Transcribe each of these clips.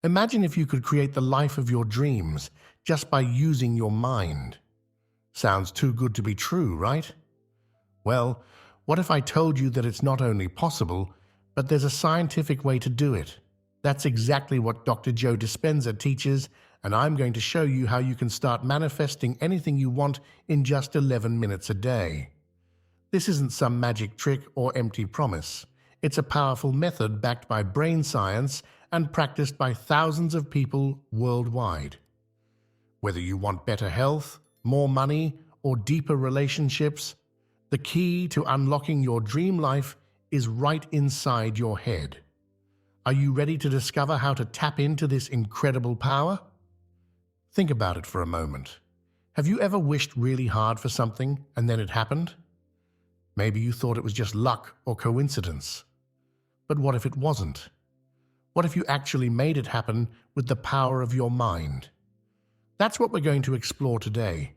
Imagine if you could create the life of your dreams just by using your mind. Sounds too good to be true, right? Well, what if I told you that it's not only possible, but there's a scientific way to do it? That's exactly what Dr. Joe Dispenza teaches, and I'm going to show you how you can start manifesting anything you want in just 11 minutes a day. This isn't some magic trick or empty promise. It's a powerful method backed by brain science and practiced by thousands of people worldwide. Whether you want better health, more money, or deeper relationships, the key to unlocking your dream life is right inside your head. Are you ready to discover how to tap into this incredible power? Think about it for a moment. Have you ever wished really hard for something and then it happened? Maybe you thought it was just luck or coincidence. But what if it wasn't? What if you actually made it happen with the power of your mind? That's what we're going to explore today.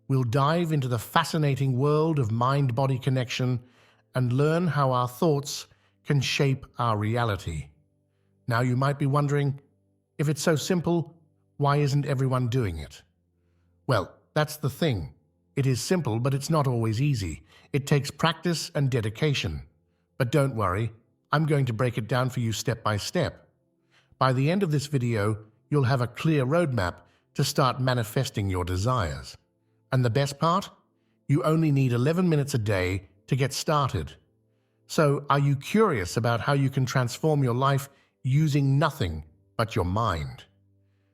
We'll dive into the fascinating world of mind-body connection and learn how our thoughts can shape our reality. Now you might be wondering, if it's so simple, why isn't everyone doing it? Well, that's the thing. It is simple, but it's not always easy. It takes practice and dedication. But don't worry, I'm going to break it down for you step by step. By the end of this video, you'll have a clear roadmap to start manifesting your desires. And the best part? You only need 11 minutes a day to get started. So, are you curious about how you can transform your life using nothing but your mind?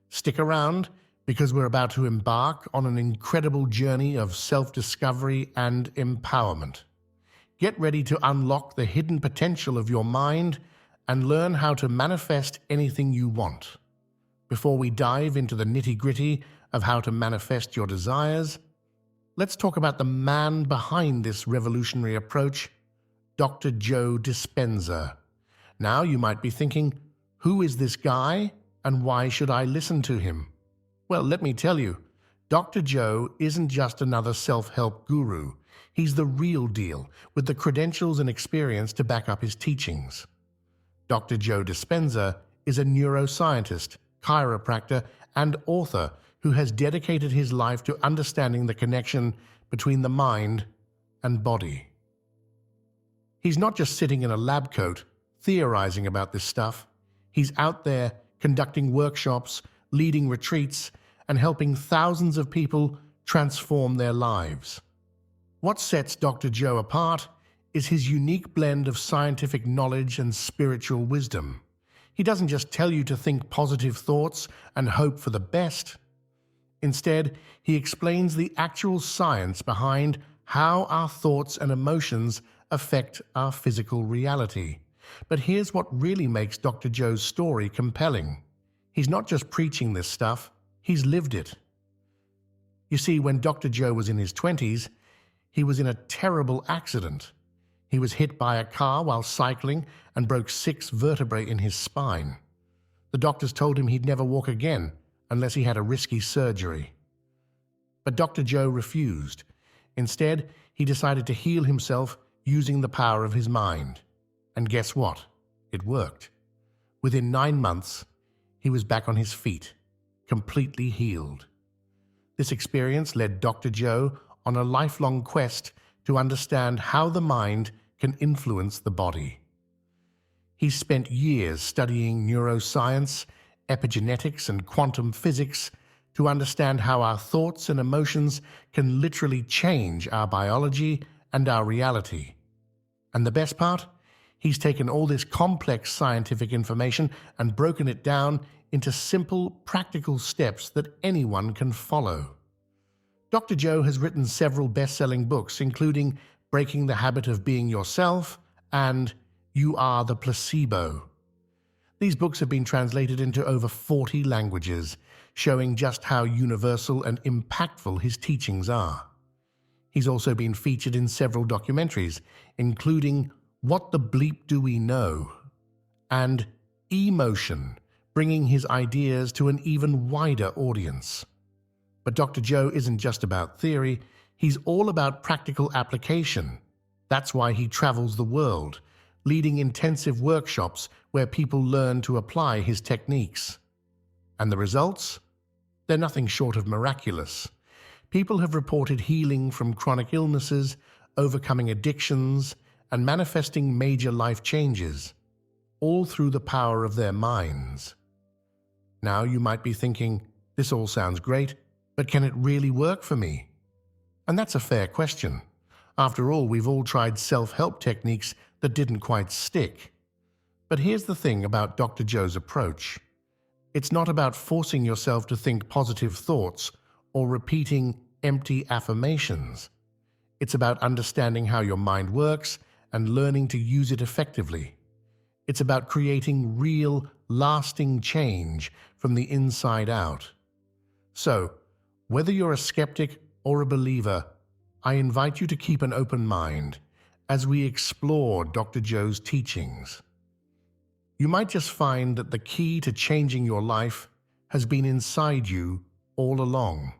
Stick around, because we're about to embark on an incredible journey of self-discovery and empowerment. Get ready to unlock the hidden potential of your mind and learn how to manifest anything you want. Before we dive into the nitty-gritty of how to manifest your desires, let's talk about the man behind this revolutionary approach, Dr. Joe Dispenza. Now you might be thinking, who is this guy and why should I listen to him? Well, let me tell you, Dr. Joe isn't just another self-help guru. He's the real deal, with the credentials and experience to back up his teachings. Dr. Joe Dispenza is a neuroscientist, chiropractor, and author who has dedicated his life to understanding the connection between the mind and body. He's not just sitting in a lab coat, theorizing about this stuff. He's out there conducting workshops, leading retreats, and helping thousands of people transform their lives. What sets Dr. Joe apart is his unique blend of scientific knowledge and spiritual wisdom. He doesn't just tell you to think positive thoughts and hope for the best. Instead, he explains the actual science behind how our thoughts and emotions affect our physical reality. But here's what really makes Dr. Joe's story compelling. He's not just preaching this stuff, he's lived it. You see, when Dr. Joe was in his 20s, he was in a terrible accident. He was hit by a car while cycling and broke 6 vertebrae in his spine. The doctors told him he'd never walk again unless he had a risky surgery. But Dr. Joe refused. Instead, he decided to heal himself using the power of his mind. And guess what? It worked. Within 9 months, he was back on his feet, completely healed. This experience led Dr. Joe on a lifelong quest to understand how the mind can influence the body. He spent years studying neuroscience, epigenetics, and quantum physics to understand how our thoughts and emotions can literally change our biology and our reality. And the best part? He's taken all this complex scientific information and broken it down into simple, practical steps that anyone can follow. Dr. Joe has written several best-selling books, including Breaking the Habit of Being Yourself and You Are the Placebo. These books have been translated into over 40 languages, showing just how universal and impactful his teachings are. He's also been featured in several documentaries, including What the Bleep Do We Know? And Emotion, bringing his ideas to an even wider audience. But Dr. Joe isn't just about theory, he's all about practical application. That's why he travels the world, leading intensive workshops where people learn to apply his techniques. And the results? They're nothing short of miraculous. People have reported healing from chronic illnesses, overcoming addictions, and manifesting major life changes, all through the power of their minds. Now you might be thinking, this all sounds great, but can it really work for me? And that's a fair question. After all, we've all tried self-help techniques that didn't quite stick. But here's the thing about Dr. Joe's approach. It's not about forcing yourself to think positive thoughts or repeating empty affirmations. It's about understanding how your mind works and learning to use it effectively. It's about creating real, lasting change from the inside out. So, whether you're a skeptic or a believer, I invite you to keep an open mind as we explore Dr. Joe's teachings. You might just find that the key to changing your life has been inside you all along.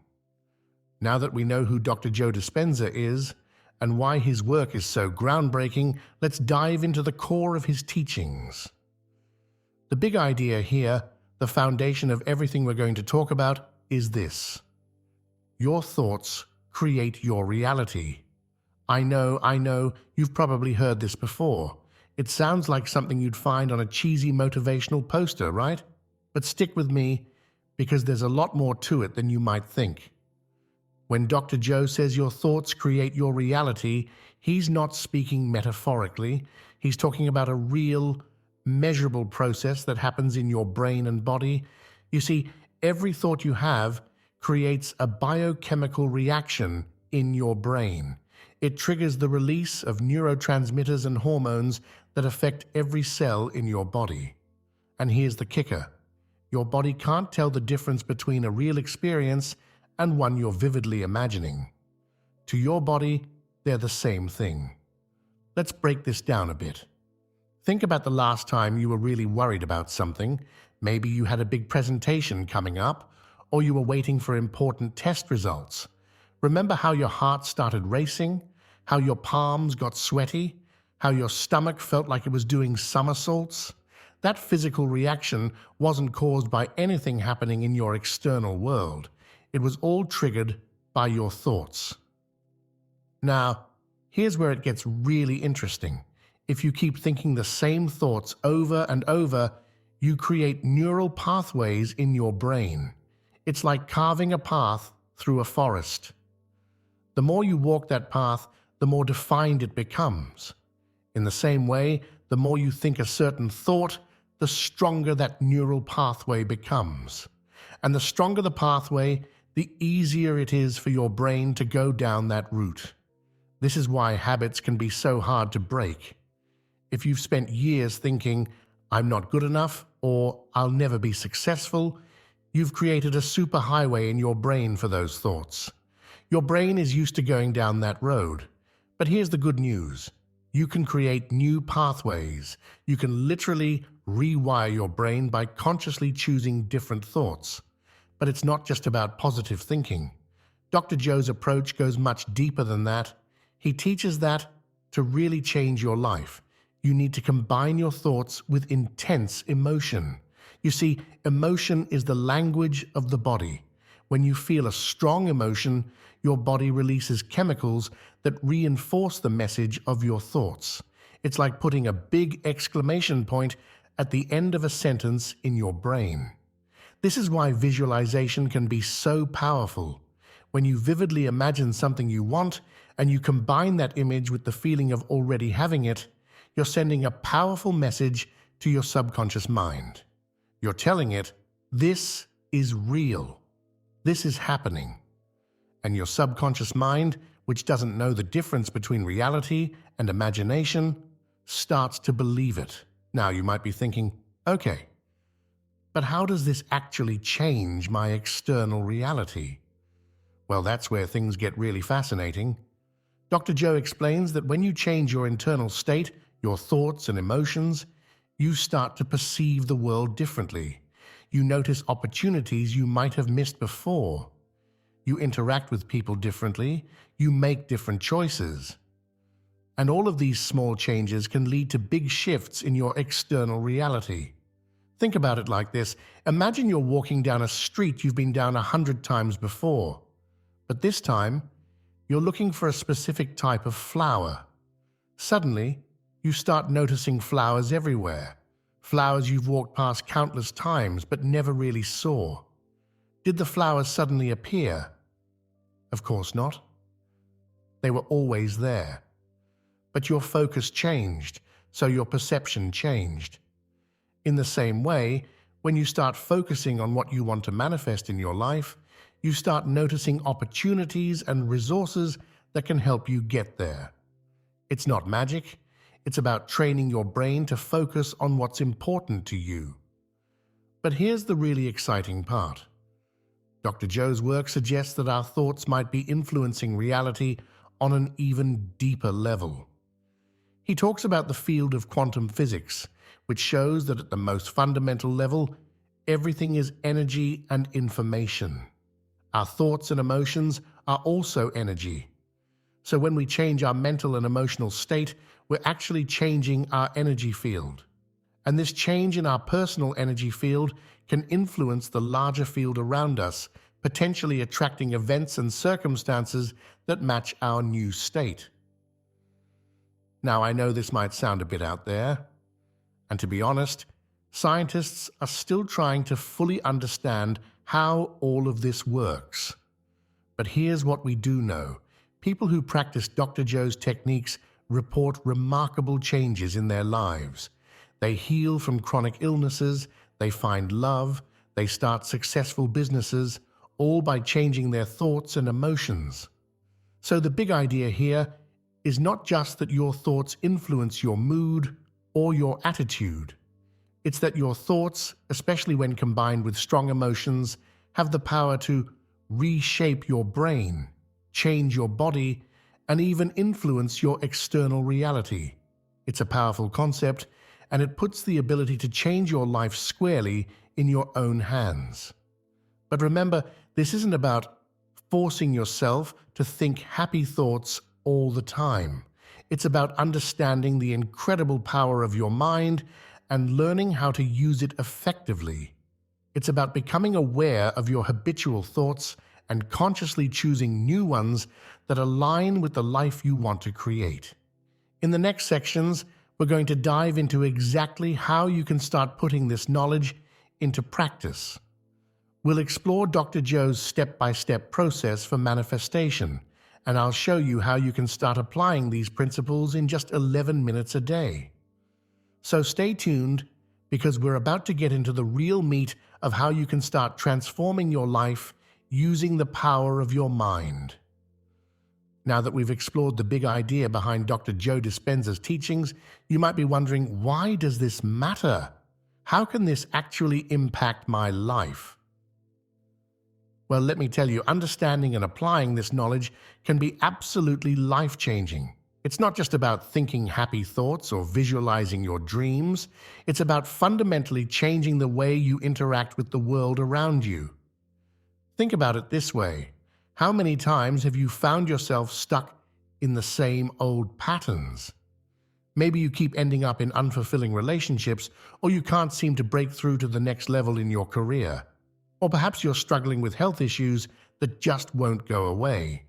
Now that we know who Dr. Joe Dispenza is and why his work is so groundbreaking, let's dive into the core of his teachings. The big idea here, the foundation of everything we're going to talk about, is this. Your thoughts create your reality. I know, you've probably heard this before. It sounds like something you'd find on a cheesy motivational poster, right? But stick with me, because there's a lot more to it than you might think. When Dr. Joe says your thoughts create your reality, he's not speaking metaphorically. He's talking about a real, measurable process that happens in your brain and body. You see, every thought you have creates a biochemical reaction in your brain. It triggers the release of neurotransmitters and hormones that affect every cell in your body. And here's the kicker. Your body can't tell the difference between a real experience and one you're vividly imagining. To your body, they're the same thing. Let's break this down a bit. Think about the last time you were really worried about something. Maybe you had a big presentation coming up, or you were waiting for important test results. Remember how your heart started racing, how your palms got sweaty, how your stomach felt like it was doing somersaults? That physical reaction wasn't caused by anything happening in your external world. It was all triggered by your thoughts. Now, here's where it gets really interesting. If you keep thinking the same thoughts over and over, you create neural pathways in your brain. It's like carving a path through a forest. The more you walk that path, the more defined it becomes. In the same way, the more you think a certain thought, the stronger that neural pathway becomes. And the stronger the pathway, the easier it is for your brain to go down that route. This is why habits can be so hard to break. If you've spent years thinking, I'm not good enough, or I'll never be successful, you've created a superhighway in your brain for those thoughts. Your brain is used to going down that road. But here's the good news. You can create new pathways. You can literally rewire your brain by consciously choosing different thoughts. But it's not just about positive thinking. Dr. Joe's approach goes much deeper than that. He teaches that to really change your life, you need to combine your thoughts with intense emotion. You see, emotion is the language of the body. When you feel a strong emotion, your body releases chemicals that reinforce the message of your thoughts. It's like putting a big exclamation point at the end of a sentence in your brain. This is why visualization can be so powerful. When you vividly imagine something you want and you combine that image with the feeling of already having it, you're sending a powerful message to your subconscious mind. You're telling it, this is real. This is happening. And your subconscious mind, which doesn't know the difference between reality and imagination, starts to believe it. Now you might be thinking, okay, but how does this actually change my external reality? Well, that's where things get really fascinating. Dr. Joe explains that when you change your internal state, your thoughts and emotions, you start to perceive the world differently. You notice opportunities you might have missed before. You interact with people differently. You make different choices. And all of these small changes can lead to big shifts in your external reality. Think about it like this. Imagine you're walking down a street you've been down 100 times before, but this time you're looking for a specific type of flower. Suddenly, you start noticing flowers everywhere, flowers you've walked past countless times but never really saw. Did the flowers suddenly appear? Of course not. They were always there. But your focus changed, so your perception changed. In the same way, when you start focusing on what you want to manifest in your life, you start noticing opportunities and resources that can help you get there. It's not magic. It's about training your brain to focus on what's important to you. But here's the really exciting part. Dr. Joe's work suggests that our thoughts might be influencing reality on an even deeper level. He talks about the field of quantum physics, which shows that at the most fundamental level, everything is energy and information. Our thoughts and emotions are also energy. So when we change our mental and emotional state, we're actually changing our energy field. And this change in our personal energy field can influence the larger field around us, potentially attracting events and circumstances that match our new state. Now, I know this might sound a bit out there, and to be honest, scientists are still trying to fully understand how all of this works. But here's what we do know. People who practice Dr. Joe's techniques report remarkable changes in their lives. They heal from chronic illnesses, they find love, they start successful businesses, all by changing their thoughts and emotions. So the big idea here is not just that your thoughts influence your mood or your attitude. It's that your thoughts, especially when combined with strong emotions, have the power to reshape your brain, change your body, and even influence your external reality. It's a powerful concept, and it puts the ability to change your life squarely in your own hands. But remember, this isn't about forcing yourself to think happy thoughts all the time. It's about understanding the incredible power of your mind and learning how to use it effectively. It's about becoming aware of your habitual thoughts and consciously choosing new ones that align with the life you want to create. In the next sections, we're going to dive into exactly how you can start putting this knowledge into practice. We'll explore Dr. Joe's step-by-step process for manifestation, and I'll show you how you can start applying these principles in just 11 minutes a day. So stay tuned, because we're about to get into the real meat of how you can start transforming your life using the power of your mind. Now that we've explored the big idea behind Dr. Joe Dispenza's teachings, you might be wondering, why does this matter? How can this actually impact my life? Well, let me tell you, understanding and applying this knowledge can be absolutely life-changing. It's not just about thinking happy thoughts or visualizing your dreams. It's about fundamentally changing the way you interact with the world around you. Think about it this way. How many times have you found yourself stuck in the same old patterns? Maybe you keep ending up in unfulfilling relationships, or you can't seem to break through to the next level in your career. Or perhaps you're struggling with health issues that just won't go away.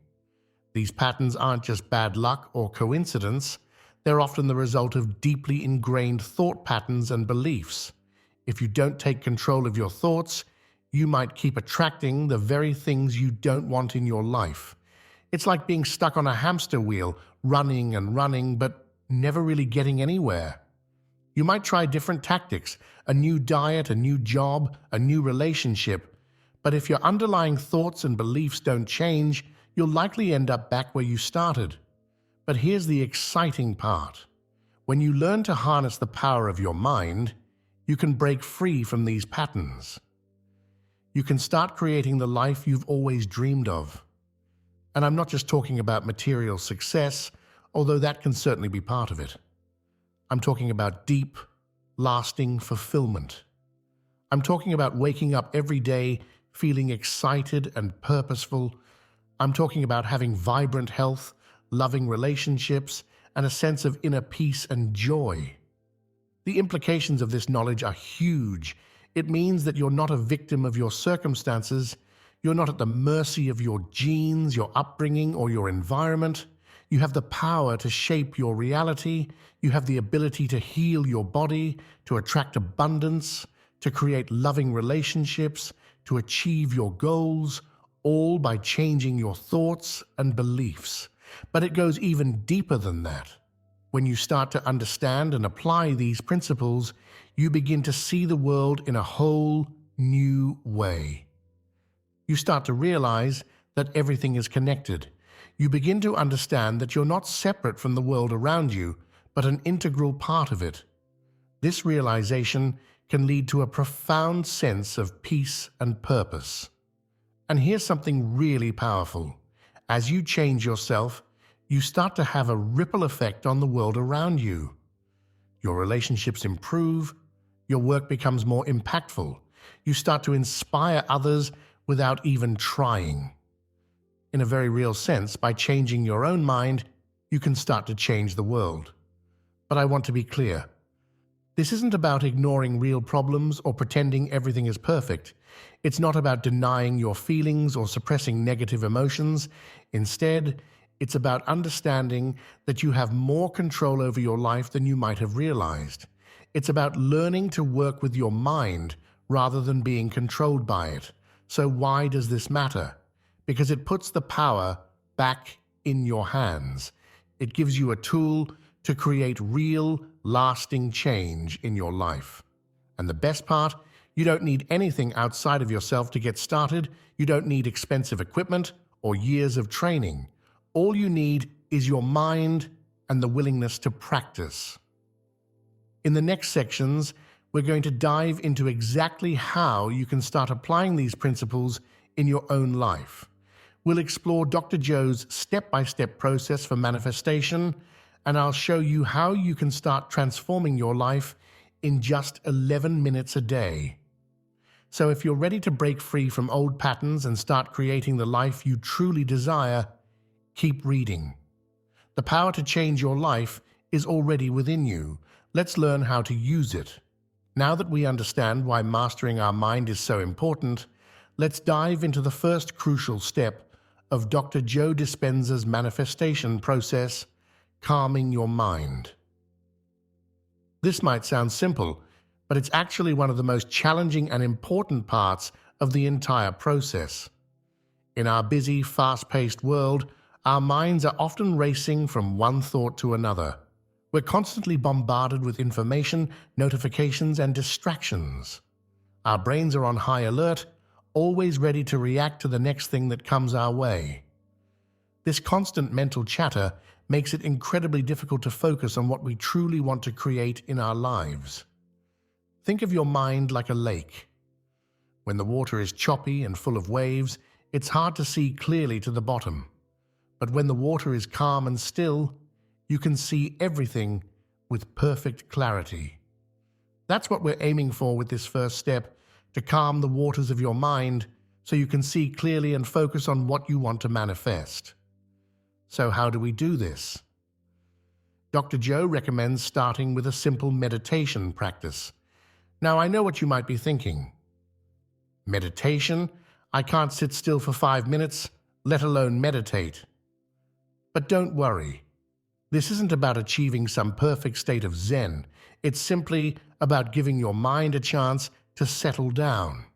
These patterns aren't just bad luck or coincidence. They're often the result of deeply ingrained thought patterns and beliefs. If you don't take control of your thoughts, you might keep attracting the very things you don't want in your life. It's like being stuck on a hamster wheel, running and running, but never really getting anywhere. You might try different tactics, a new diet, a new job, a new relationship, but if your underlying thoughts and beliefs don't change, you'll likely end up back where you started. But here's the exciting part. When you learn to harness the power of your mind, you can break free from these patterns. You can start creating the life you've always dreamed of. And I'm not just talking about material success, although that can certainly be part of it. I'm talking about deep, lasting fulfillment. I'm talking about waking up every day feeling excited and purposeful. I'm talking about having vibrant health, loving relationships, and a sense of inner peace and joy. The implications of this knowledge are huge. It means that you're not a victim of your circumstances. You're not at the mercy of your genes, your upbringing, or your environment. You have the power to shape your reality. You have the ability to heal your body, to attract abundance, to create loving relationships, to achieve your goals, all by changing your thoughts and beliefs. But it goes even deeper than that. When you start to understand and apply these principles, you begin to see the world in a whole new way. You start to realize that everything is connected. You begin to understand that you're not separate from the world around you, but an integral part of it. This realization can lead to a profound sense of peace and purpose. And here's something really powerful. As you change yourself, you start to have a ripple effect on the world around you. Your relationships improve, your work becomes more impactful, you start to inspire others without even trying. In a very real sense, by changing your own mind, you can start to change the world. But I want to be clear. This isn't about ignoring real problems or pretending everything is perfect. It's not about denying your feelings or suppressing negative emotions. Instead, it's about understanding that you have more control over your life than you might have realized. It's about learning to work with your mind rather than being controlled by it. So why does this matter? Because it puts the power back in your hands. It gives you a tool to create real, lasting change in your life. And the best part, you don't need anything outside of yourself to get started. You don't need expensive equipment or years of training. All you need is your mind and the willingness to practice. In the next sections, we're going to dive into exactly how you can start applying these principles in your own life. We'll explore Dr. Joe's step-by-step process for manifestation, and I'll show you how you can start transforming your life in just 11 minutes a day. So if you're ready to break free from old patterns and start creating the life you truly desire, keep reading. The power to change your life is already within you. Let's learn how to use it. Now that we understand why mastering our mind is so important, let's dive into the first crucial step of Dr. Joe Dispenza's manifestation process, calming your mind. This might sound simple, but it's actually one of the most challenging and important parts of the entire process. In our busy, fast-paced world, our minds are often racing from one thought to another. We're constantly bombarded with information, notifications, and distractions. Our brains are on high alert, always ready to react to the next thing that comes our way. This constant mental chatter makes it incredibly difficult to focus on what we truly want to create in our lives. Think of your mind like a lake. When the water is choppy and full of waves, it's hard to see clearly to the bottom. But when the water is calm and still, you can see everything with perfect clarity. That's what we're aiming for with this first step, to calm the waters of your mind so you can see clearly and focus on what you want to manifest. So how do we do this? Dr. Joe recommends starting with a simple meditation practice. Now, I know what you might be thinking. Meditation? I can't sit still for 5 minutes, let alone meditate. But don't worry. This isn't about achieving some perfect state of Zen. It's simply about giving your mind a chance to settle down.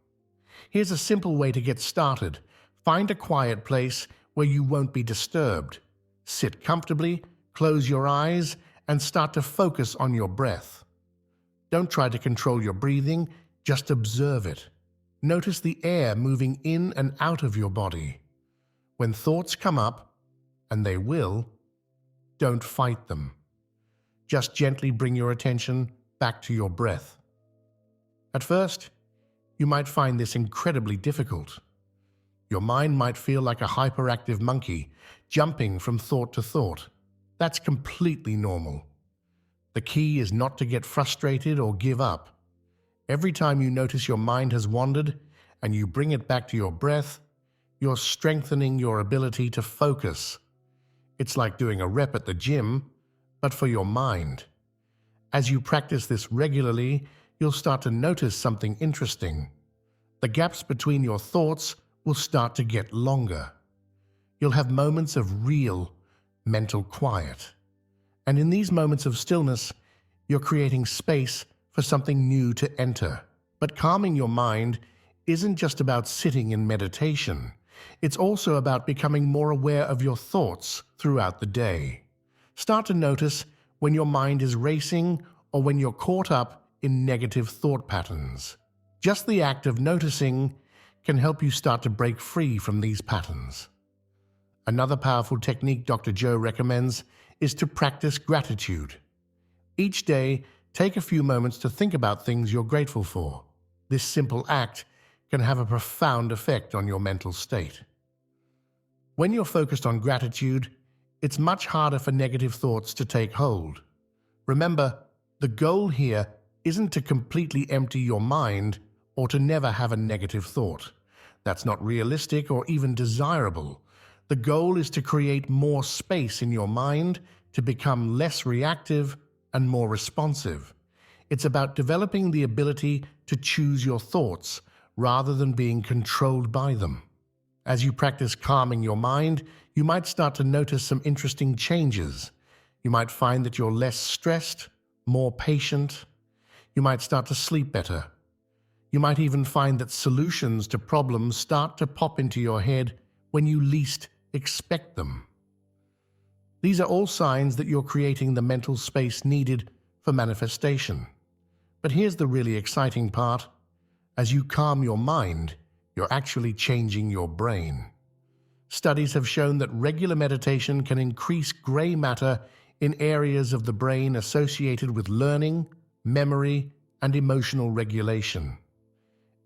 Here's a simple way to get started. Find a quiet place where you won't be disturbed. Sit comfortably, close your eyes, and start to focus on your breath. Don't try to control your breathing, just observe it. Notice the air moving in and out of your body. When thoughts come up, and they will, don't fight them. Just gently bring your attention back to your breath. At first, you might find this incredibly difficult. Your mind might feel like a hyperactive monkey, jumping from thought to thought. That's completely normal. The key is not to get frustrated or give up. Every time you notice your mind has wandered and you bring it back to your breath, you're strengthening your ability to focus. It's like doing a rep at the gym, but for your mind. As you practice this regularly, you'll start to notice something interesting. The gaps between your thoughts will start to get longer. You'll have moments of real mental quiet. And in these moments of stillness, you're creating space for something new to enter. But calming your mind isn't just about sitting in meditation. It's also about becoming more aware of your thoughts throughout the day. Start to notice when your mind is racing or when you're caught up in negative thought patterns. Just the act of noticing can help you start to break free from these patterns. Another powerful technique Dr. Joe recommends is to practice gratitude. Each day, take a few moments to think about things you're grateful for. This simple act can have a profound effect on your mental state. When you're focused on gratitude, it's much harder for negative thoughts to take hold. Remember, the goal here isn't to completely empty your mind or to never have a negative thought. That's not realistic or even desirable. The goal is to create more space in your mind to become less reactive and more responsive. It's about developing the ability to choose your thoughts rather than being controlled by them. As you practice calming your mind, you might start to notice some interesting changes. You might find that you're less stressed, more patient. You might start to sleep better. You might even find that solutions to problems start to pop into your head when you least expect them. These are all signs that you're creating the mental space needed for manifestation. But here's the really exciting part. As you calm your mind, you're actually changing your brain. Studies have shown that regular meditation can increase gray matter in areas of the brain associated with learning, memory, and emotional regulation.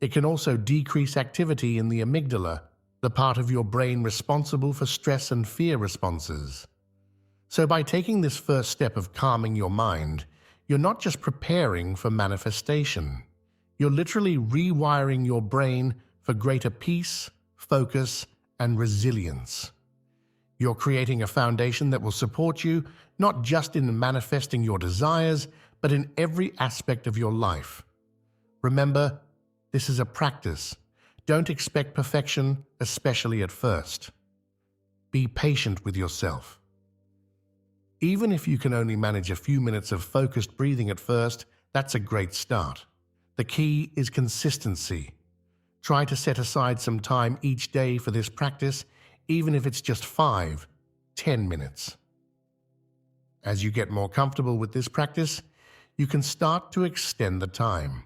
It can also decrease activity in the amygdala, the part of your brain responsible for stress and fear responses. So by taking this first step of calming your mind, you're not just preparing for manifestation. You're literally rewiring your brain for greater peace, focus, and resilience. You're creating a foundation that will support you not just in manifesting your desires, but in every aspect of your life. Remember, this is a practice. Don't expect perfection, especially at first. Be patient with yourself. Even if you can only manage a few minutes of focused breathing at first, that's a great start. The key is consistency. Try to set aside some time each day for this practice, even if it's just 5, 10 minutes. As you get more comfortable with this practice, you can start to extend the time.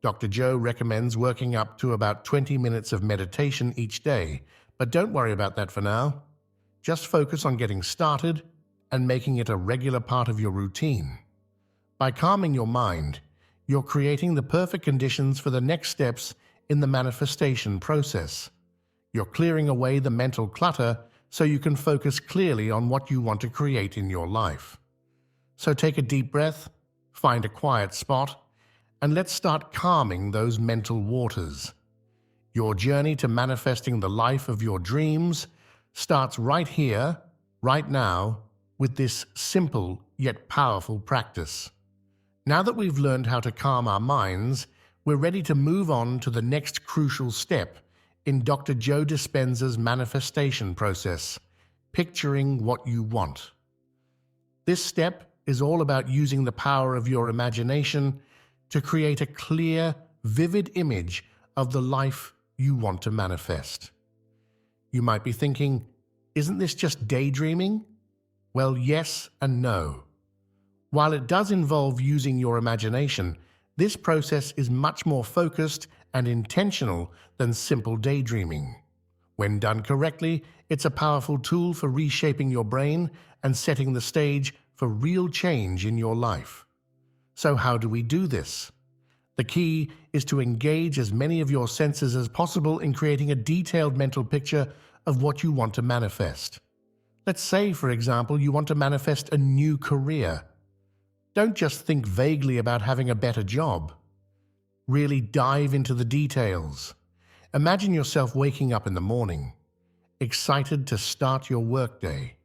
Dr. Joe recommends working up to about 20 minutes of meditation each day, but don't worry about that for now. Just focus on getting started and making it a regular part of your routine. By calming your mind, you're creating the perfect conditions for the next steps in the manifestation process. You're clearing away the mental clutter so you can focus clearly on what you want to create in your life. So take a deep breath, find a quiet spot, and let's start calming those mental waters. Your journey to manifesting the life of your dreams starts right here, right now, with this simple yet powerful practice. Now that we've learned how to calm our minds, we're ready to move on to the next crucial step in Dr. Joe Dispenza's manifestation process, picturing what you want. This step is all about using the power of your imagination to create a clear, vivid image of the life you want to manifest. You might be thinking, isn't this just daydreaming? Well, yes and no. While it does involve using your imagination, this process is much more focused and intentional than simple daydreaming. When done correctly, it's a powerful tool for reshaping your brain and setting the stage for real change in your life. So how do we do this? The key is to engage as many of your senses as possible in creating a detailed mental picture of what you want to manifest. Let's say, for example, you want to manifest a new career. Don't just think vaguely about having a better job. Really dive into the details. Imagine yourself waking up in the morning, excited to start your workday.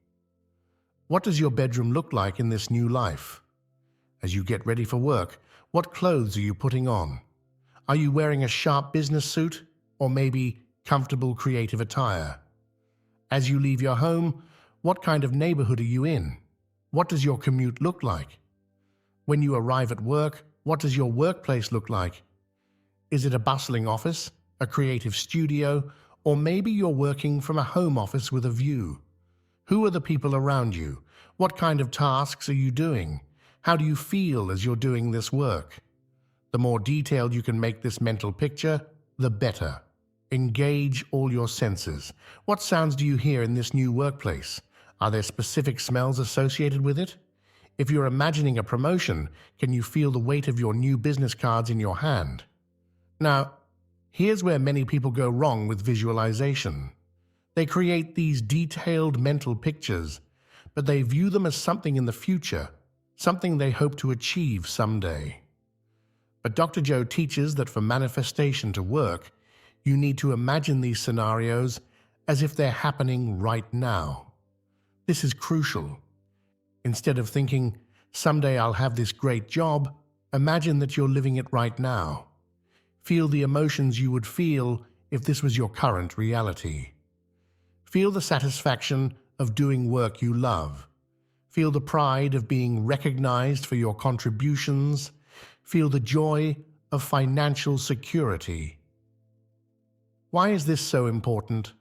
What does your bedroom look like in this new life? As you get ready for work, what clothes are you putting on? Are you wearing a sharp business suit or maybe comfortable creative attire? As you leave your home, what kind of neighborhood are you in? What does your commute look like? When you arrive at work, what does your workplace look like? Is it a bustling office, a creative studio, or maybe you're working from a home office with a view? Who are the people around you? What kind of tasks are you doing? How do you feel as you're doing this work? The more detailed you can make this mental picture, the better. Engage all your senses. What sounds do you hear in this new workplace? Are there specific smells associated with it? If you're imagining a promotion, can you feel the weight of your new business cards in your hand? Now, here's where many people go wrong with visualization. They create these detailed mental pictures, but they view them as something in the future, something they hope to achieve someday. But Dr. Joe teaches that for manifestation to work, you need to imagine these scenarios as if they're happening right now. This is crucial. Instead of thinking, someday I'll have this great job, imagine that you're living it right now. Feel the emotions you would feel if this was your current reality. Feel the satisfaction of doing work you love. Feel the pride of being recognized for your contributions. Feel the joy of financial security. Why is this so important?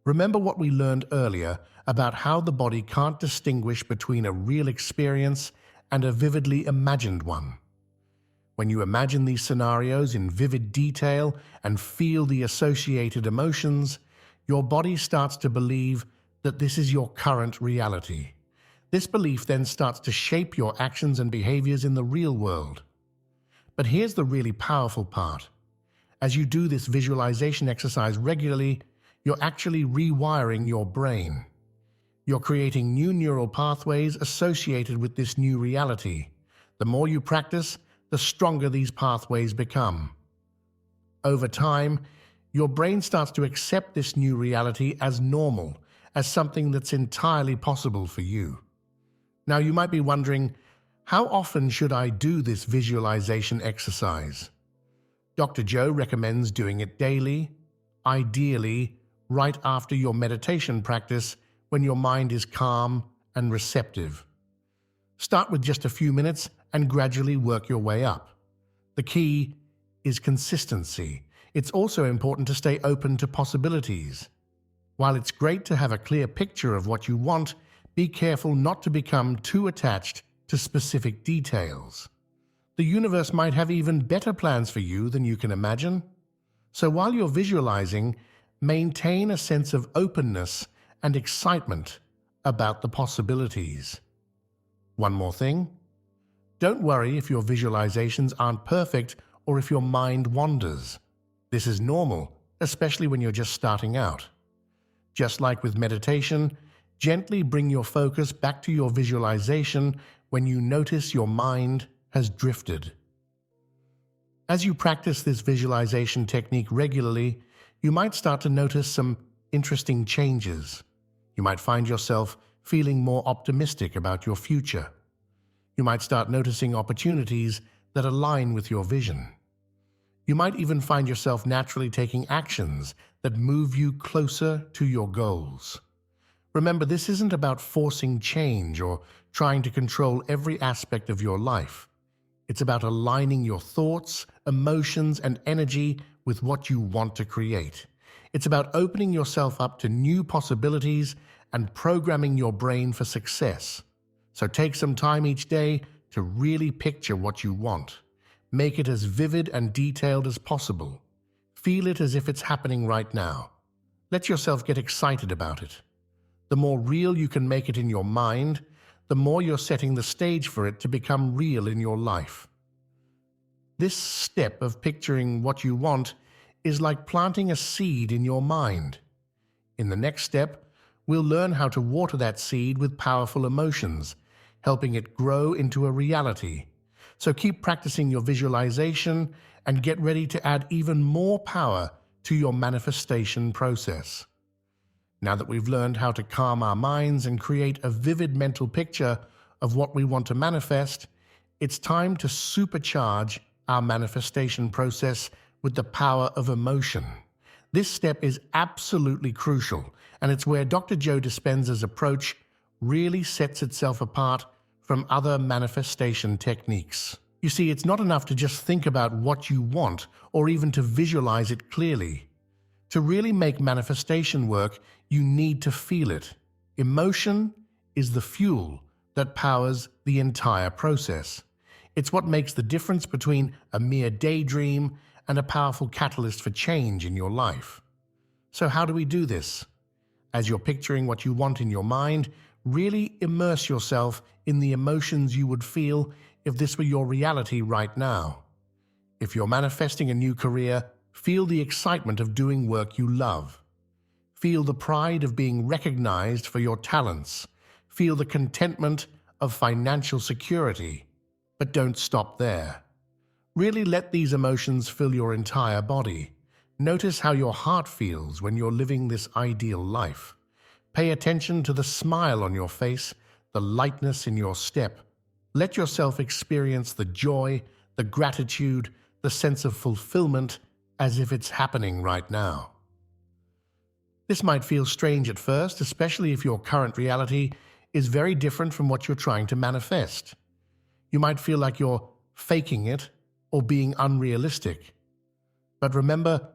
Remember what we learned earlier about how the body can't distinguish between a real experience and a vividly imagined one. When you imagine these scenarios in vivid detail and feel the associated emotions, your body starts to believe that this is your current reality. This belief then starts to shape your actions and behaviors in the real world. But here's the really powerful part. As you do this visualization exercise regularly, you're actually rewiring your brain. You're creating new neural pathways associated with this new reality. The more you practice, the stronger these pathways become. Over time, your brain starts to accept this new reality as normal, as something that's entirely possible for you. Now you might be wondering, how often should I do this visualization exercise? Dr. Joe recommends doing it daily, ideally right after your meditation practice when your mind is calm and receptive. Start with just a few minutes and gradually work your way up. The key is consistency. It's also important to stay open to possibilities. While it's great to have a clear picture of what you want, be careful not to become too attached to specific details. The universe might have even better plans for you than you can imagine. So while you're visualizing, maintain a sense of openness and excitement about the possibilities. One more thing. Don't worry if your visualizations aren't perfect or if your mind wanders. This is normal, especially when you're just starting out. Just like with meditation, gently bring your focus back to your visualization when you notice your mind has drifted. As you practice this visualization technique regularly, you might start to notice some interesting changes. You might find yourself feeling more optimistic about your future. You might start noticing opportunities that align with your vision. You might even find yourself naturally taking actions that move you closer to your goals. Remember, this isn't about forcing change or trying to control every aspect of your life. It's about aligning your thoughts, emotions, and energy with what you want to create. It's about opening yourself up to new possibilities and programming your brain for success. So take some time each day to really picture what you want. Make it as vivid and detailed as possible. Feel it as if it's happening right now. Let yourself get excited about it. The more real you can make it in your mind, the more you're setting the stage for it to become real in your life. This step of picturing what you want is like planting a seed in your mind. In the next step, we'll learn how to water that seed with powerful emotions, helping it grow into a reality. So keep practicing your visualization and get ready to add even more power to your manifestation process. Now that we've learned how to calm our minds and create a vivid mental picture of what we want to manifest, It's time to supercharge our manifestation process with the power of emotion. This step is absolutely crucial, and it's where Dr. Joe Dispenza's approach really sets itself apart from other manifestation techniques. You see, it's not enough to just think about what you want or even to visualize it clearly. To really make manifestation work, you need to feel it. Emotion is the fuel that powers the entire process. It's what makes the difference between a mere daydream and a powerful catalyst for change in your life. So how do we do this? As you're picturing what you want in your mind, really immerse yourself in the emotions you would feel if this were your reality right now. If you're manifesting a new career, feel the excitement of doing work you love. Feel the pride of being recognized for your talents. Feel the contentment of financial security. But don't stop there. Really let these emotions fill your entire body. Notice how your heart feels when you're living this ideal life. Pay attention to the smile on your face, the lightness in your step. Let yourself experience the joy, the gratitude, the sense of fulfillment as if it's happening right now. This might feel strange at first, especially if your current reality is very different from what you're trying to manifest. You might feel like you're faking it or being unrealistic. But remember,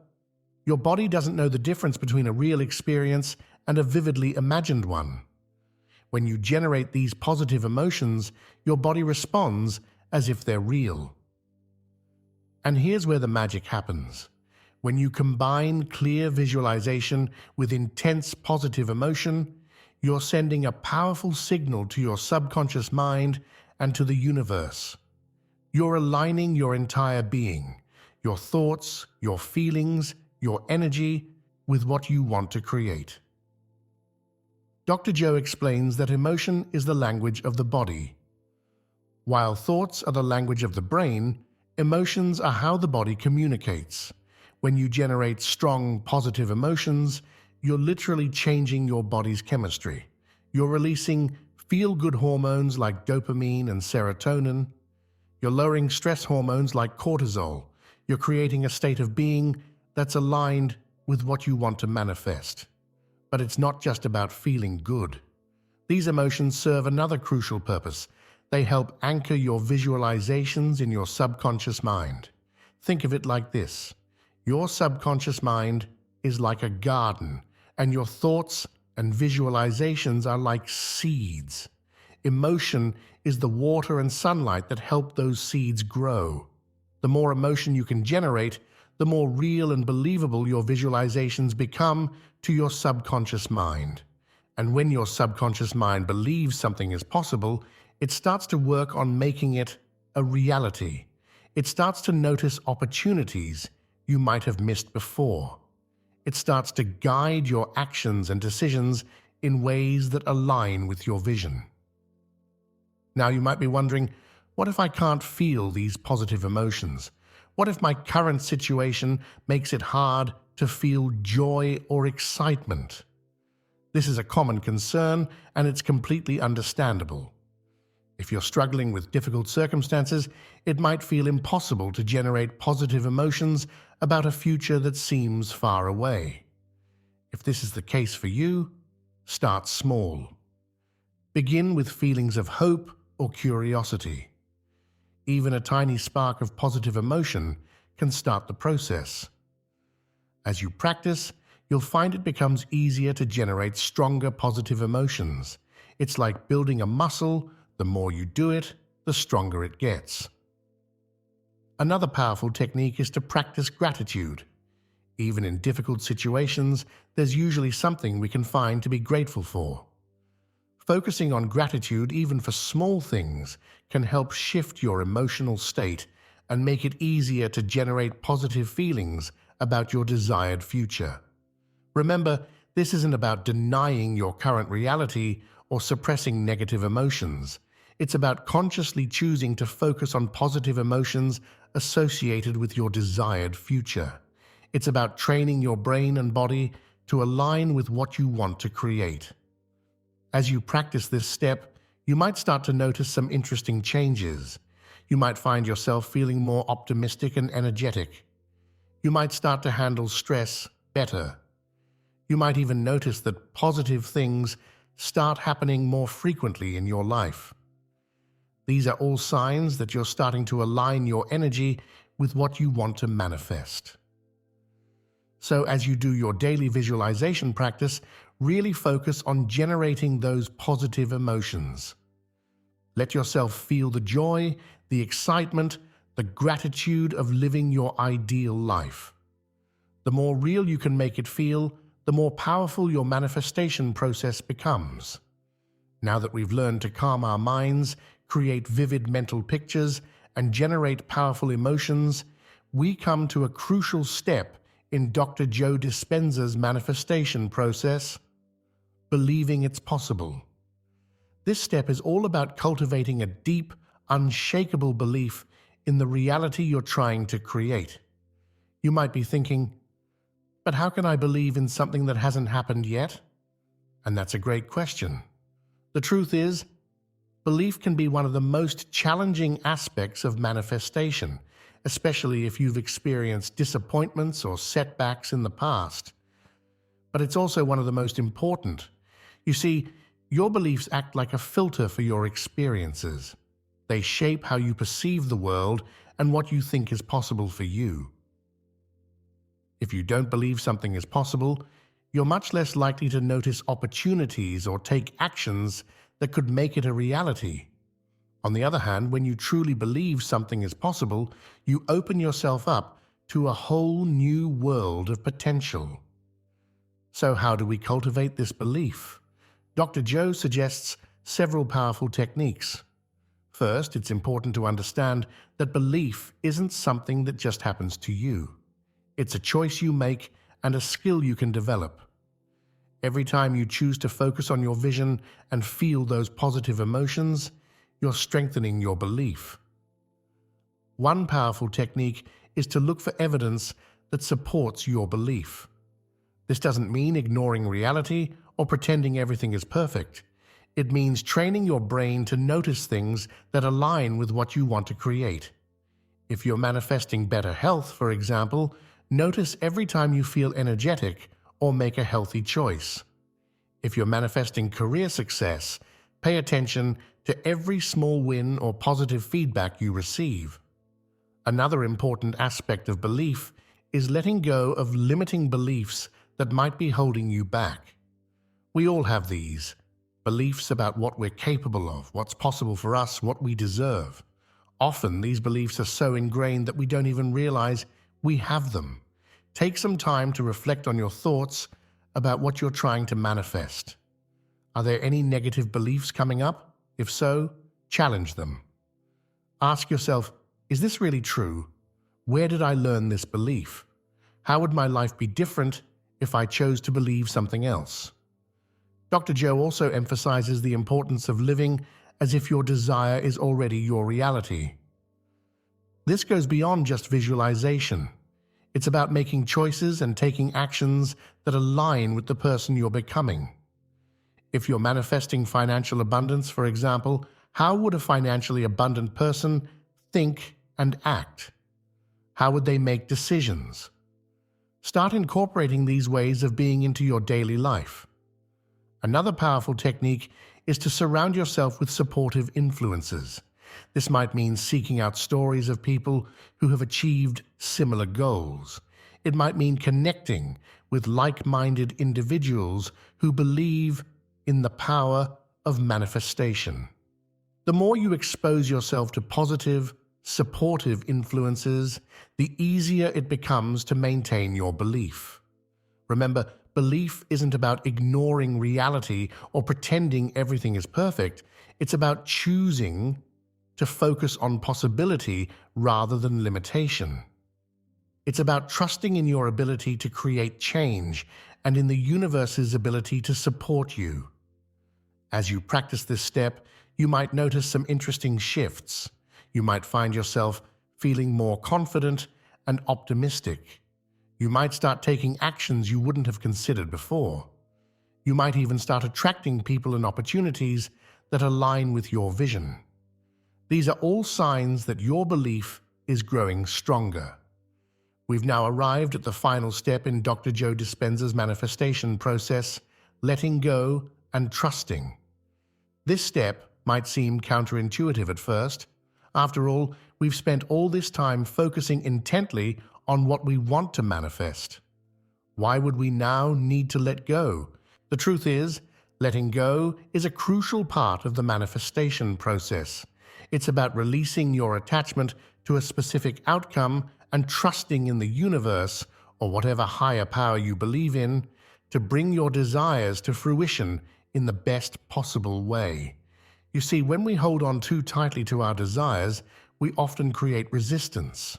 your body doesn't know the difference between a real experience and a vividly imagined one. When you generate these positive emotions, your body responds as if they're real. And here's where the magic happens. When you combine clear visualization with intense positive emotion, you're sending a powerful signal to your subconscious mind and to the universe. You're aligning your entire being, your thoughts, your feelings, your energy, with what you want to create. Dr. Joe explains that emotion is the language of the body. While thoughts are the language of the brain, emotions are how the body communicates. When you generate strong, positive emotions, you're literally changing your body's chemistry. You're releasing feel-good hormones like dopamine and serotonin. You're lowering stress hormones like cortisol. You're creating a state of being that's aligned with what you want to manifest. But it's not just about feeling good. These emotions serve another crucial purpose. They help anchor your visualizations in your subconscious mind. Think of it like this. Your subconscious mind is like a garden, and your thoughts and visualizations are like seeds. Emotion is the water and sunlight that help those seeds grow. The more emotion you can generate, the more real and believable your visualizations become to your subconscious mind. And when your subconscious mind believes something is possible, it starts to work on making it a reality. It starts to notice opportunities you might have missed before. It starts to guide your actions and decisions in ways that align with your vision. Now you might be wondering, what if I can't feel these positive emotions? What if my current situation makes it hard to feel joy or excitement? This is a common concern, and it's completely understandable. If you're struggling with difficult circumstances, it might feel impossible to generate positive emotions about a future that seems far away. If this is the case for you, start small. Begin with feelings of hope or curiosity. Even a tiny spark of positive emotion can start the process. As you practice, you'll find it becomes easier to generate stronger positive emotions. It's like building a muscle. The more you do it, the stronger it gets. Another powerful technique is to practice gratitude. Even in difficult situations, there's usually something we can find to be grateful for. Focusing on gratitude, even for small things, can help shift your emotional state and make it easier to generate positive feelings about your desired future. Remember, this isn't about denying your current reality or suppressing negative emotions. It's about consciously choosing to focus on positive emotions associated with your desired future. It's about training your brain and body to align with what you want to create. As you practice this step, you might start to notice some interesting changes. You might find yourself feeling more optimistic and energetic. You might start to handle stress better. You might even notice that positive things start happening more frequently in your life. These are all signs that you're starting to align your energy with what you want to manifest. So as you do your daily visualization practice, really focus on generating those positive emotions. Let yourself feel the joy, the excitement, the gratitude of living your ideal life. The more real you can make it feel, the more powerful your manifestation process becomes. Now that we've learned to calm our minds, create vivid mental pictures, and generate powerful emotions, we come to a crucial step in Dr. Joe Dispenza's manifestation process: believing it's possible. This step is all about cultivating a deep, unshakable belief in the reality you're trying to create. You might be thinking, but how can I believe in something that hasn't happened yet? And that's a great question. The truth is, belief can be one of the most challenging aspects of manifestation, especially if you've experienced disappointments or setbacks in the past. But it's also one of the most important. You see, your beliefs act like a filter for your experiences. They shape how you perceive the world and what you think is possible for you. If you don't believe something is possible, you're much less likely to notice opportunities or take actions that could make it a reality. On the other hand, when you truly believe something is possible, you open yourself up to a whole new world of potential. So how do we cultivate this belief? Dr. Joe suggests several powerful techniques. First, it's important to understand that belief isn't something that just happens to you. It's a choice you make and a skill you can develop. Every time you choose to focus on your vision and feel those positive emotions, you're strengthening your belief. One powerful technique is to look for evidence that supports your belief. This doesn't mean ignoring reality or pretending everything is perfect. It means training your brain to notice things that align with what you want to create. If you're manifesting better health, for example, notice every time you feel energetic or make a healthy choice. If you're manifesting career success, pay attention to every small win or positive feedback you receive. Another important aspect of belief is letting go of limiting beliefs that might be holding you back. We all have these beliefs about what we're capable of, what's possible for us, what we deserve. Often these beliefs are so ingrained that we don't even realize we have them. Take some time to reflect on your thoughts about what you're trying to manifest. Are there any negative beliefs coming up? If so, challenge them. Ask yourself, is this really true? Where did I learn this belief? How would my life be different if I chose to believe something else? Dr. Joe also emphasizes the importance of living as if your desire is already your reality. This goes beyond just visualization. It's about making choices and taking actions that align with the person you're becoming. If you're manifesting financial abundance, for example, how would a financially abundant person think and act? How would they make decisions? Start incorporating these ways of being into your daily life. Another powerful technique is to surround yourself with supportive influences. This might mean seeking out stories of people who have achieved similar goals. It might mean connecting with like-minded individuals who believe in the power of manifestation. The more you expose yourself to positive, supportive influences, the easier it becomes to maintain your belief. Remember, belief isn't about ignoring reality or pretending everything is perfect. It's about choosing to focus on possibility rather than limitation. It's about trusting in your ability to create change and in the universe's ability to support you. As you practice this step, you might notice some interesting shifts. You might find yourself feeling more confident and optimistic. You might start taking actions you wouldn't have considered before. You might even start attracting people and opportunities that align with your vision. These are all signs that your belief is growing stronger. We've now arrived at the final step in Dr. Joe Dispenza's manifestation process, letting go and trusting. This step might seem counterintuitive at first. After all, we've spent all this time focusing intently on what we want to manifest. Why would we now need to let go? The truth is, letting go is a crucial part of the manifestation process. It's about releasing your attachment to a specific outcome and trusting in the universe, or whatever higher power you believe in, to bring your desires to fruition in the best possible way. You see, when we hold on too tightly to our desires, we often create resistance.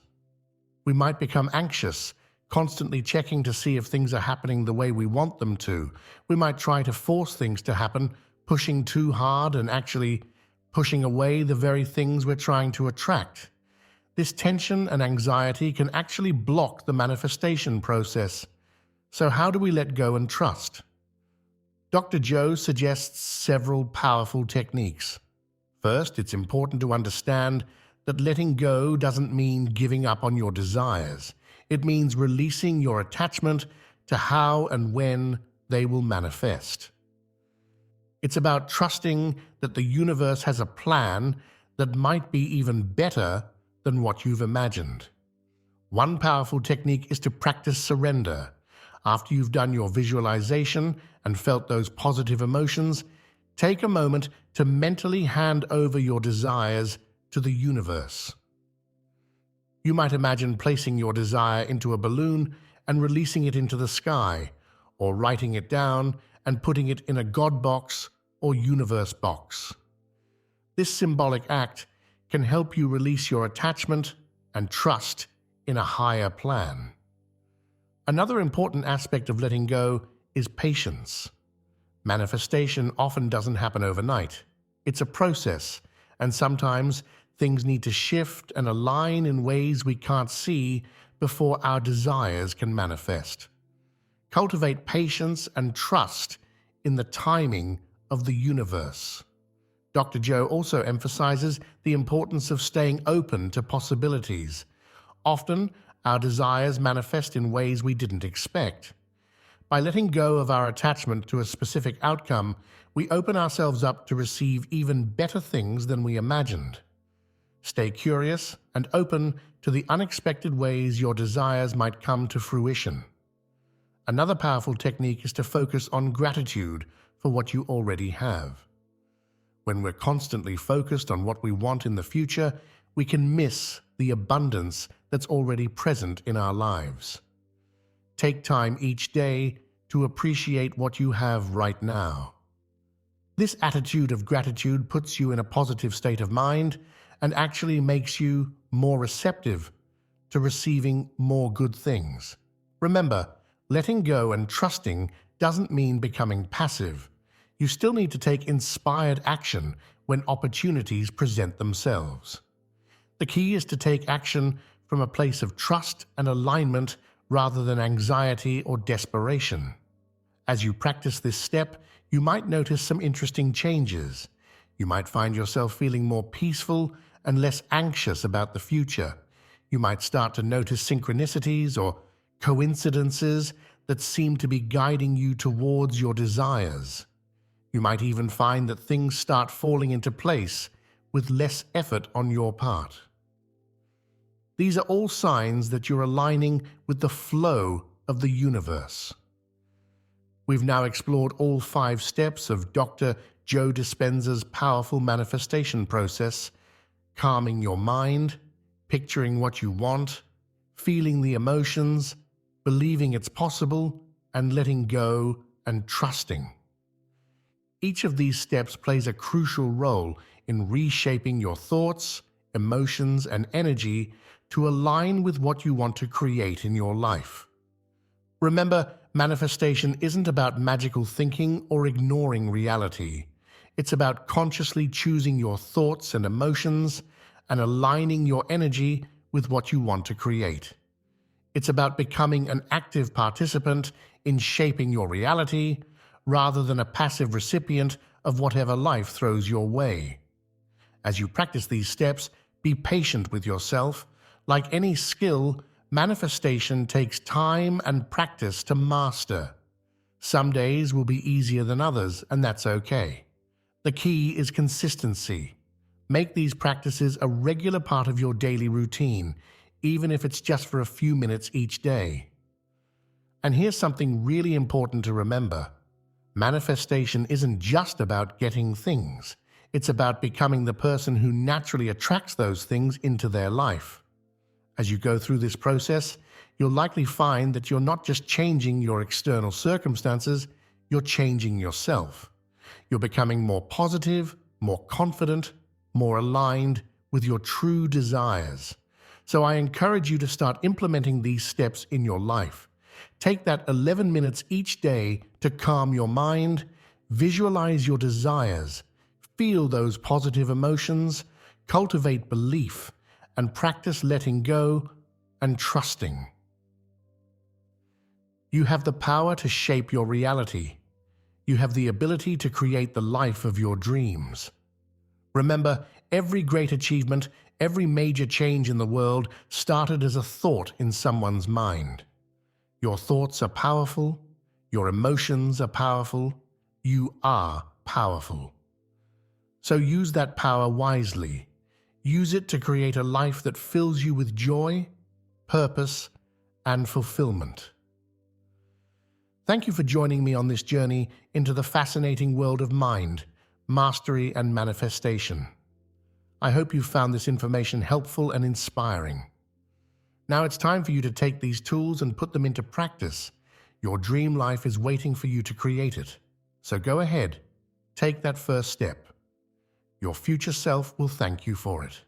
We might become anxious, constantly checking to see if things are happening the way we want them to. We might try to force things to happen, pushing too hard and actually pushing away the very things we're trying to attract. This tension and anxiety can actually block the manifestation process. So how do we let go and trust? Dr. Joe suggests several powerful techniques. First, it's important to understand that letting go doesn't mean giving up on your desires. It means releasing your attachment to how and when they will manifest. It's about trusting that the universe has a plan that might be even better than what you've imagined. One powerful technique is to practice surrender. After you've done your visualization and felt those positive emotions, take a moment to mentally hand over your desires to the universe. You might imagine placing your desire into a balloon and releasing it into the sky, or writing it down and putting it in a God box or universe box. This symbolic act can help you release your attachment and trust in a higher plan. Another important aspect of letting go is patience. Manifestation often doesn't happen overnight. It's a process, and sometimes things need to shift and align in ways we can't see before our desires can manifest. Cultivate patience and trust in the timing of the universe. Dr. Joe also emphasizes the importance of staying open to possibilities. Often, our desires manifest in ways we didn't expect. By letting go of our attachment to a specific outcome, we open ourselves up to receive even better things than we imagined. Stay curious and open to the unexpected ways your desires might come to fruition. Another powerful technique is to focus on gratitude for what you already have. When we're constantly focused on what we want in the future, we can miss the abundance that's already present in our lives. Take time each day to appreciate what you have right now. This attitude of gratitude puts you in a positive state of mind and actually makes you more receptive to receiving more good things. Remember, letting go and trusting doesn't mean becoming passive. You still need to take inspired action when opportunities present themselves. The key is to take action from a place of trust and alignment rather than anxiety or desperation. As you practice this step, you might notice some interesting changes. You might find yourself feeling more peaceful and less anxious about the future. You might start to notice synchronicities or coincidences that seem to be guiding you towards your desires. You might even find that things start falling into place with less effort on your part. These are all signs that you're aligning with the flow of the universe. We've now explored all 5 steps of Dr. Joe Dispenza's powerful manifestation process: calming your mind, picturing what you want, feeling the emotions, believing it's possible, and letting go and trusting. Each of these steps plays a crucial role in reshaping your thoughts, emotions, and energy to align with what you want to create in your life. Remember, manifestation isn't about magical thinking or ignoring reality. It's about consciously choosing your thoughts and emotions and aligning your energy with what you want to create. It's about becoming an active participant in shaping your reality rather than a passive recipient of whatever life throws your way. As you practice these steps, be patient with yourself. Like any skill, manifestation takes time and practice to master. Some days will be easier than others, and that's okay. The key is consistency. Make these practices a regular part of your daily routine, even if it's just for a few minutes each day. And here's something really important to remember. Manifestation isn't just about getting things. It's about becoming the person who naturally attracts those things into their life. As you go through this process, you'll likely find that you're not just changing your external circumstances, you're changing yourself. You're becoming more positive, more confident, more aligned with your true desires. So I encourage you to start implementing these steps in your life. Take that 11 minutes each day to calm your mind, visualize your desires, feel those positive emotions, cultivate belief, and practice letting go and trusting. You have the power to shape your reality. You have the ability to create the life of your dreams. Remember, every great achievement, every major change in the world started as a thought in someone's mind. Your thoughts are powerful. Your emotions are powerful. You are powerful. So use that power wisely. Use it to create a life that fills you with joy, purpose, and fulfillment. Thank you for joining me on this journey into the fascinating world of mind, mastery, and manifestation. I hope you found this information helpful and inspiring. Now it's time for you to take these tools and put them into practice. Your dream life is waiting for you to create it. So go ahead, take that first step. Your future self will thank you for it.